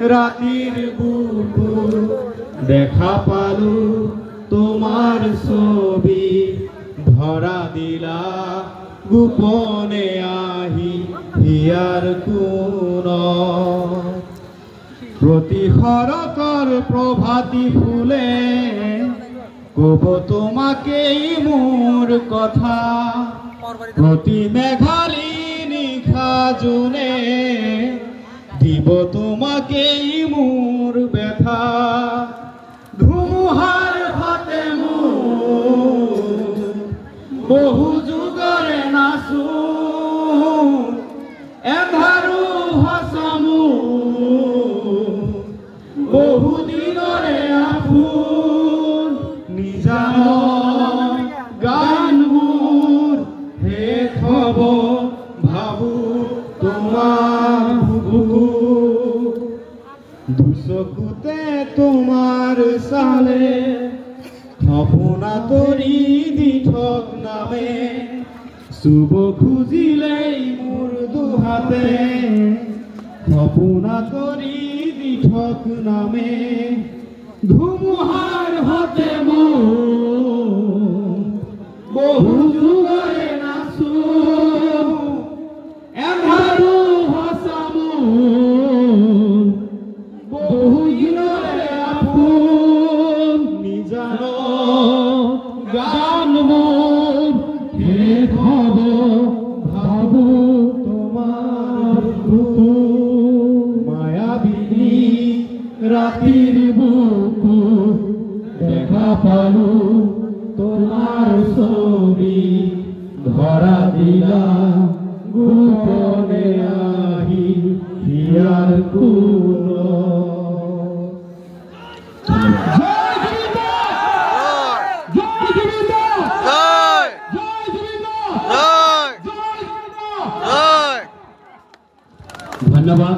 রাতির বুকুর দেখা পালু তোমার ছবি ধরা দিলা গোপনে আহি হিয়ার কোন প্রতি হরকর প্রভাতী ফুলে কব তোমাকেই মোর কথা প্রতি মেঘালিনী খাজুনে দিব তোমাকেই মোর ব্যথা ধুমুহার হাতে বহু যুগরে নাচু এধারু হসামু বহু দিনরে আফুন নিজান গান মোর হে খব ভাবু তোমার বুকু দুচকুতে তোমার সালে থপনা তরি দিঠক নামে শুভ খুঁজিলেই মোর দুহাতে থপনা তরি দিঠক নামে ধুমুহার হাতে বহু যুগরে নাচু এধারু হসামু বহু দিনরে আপন নিজান গান মোর হে খব ভাবু তোমার বুকু মায়াবিনী রাতির বুকু দেখা পালু তোমার ছবি ধরা দিলা গোপনে আহি হিয়ার কোন ধন্যবাদ।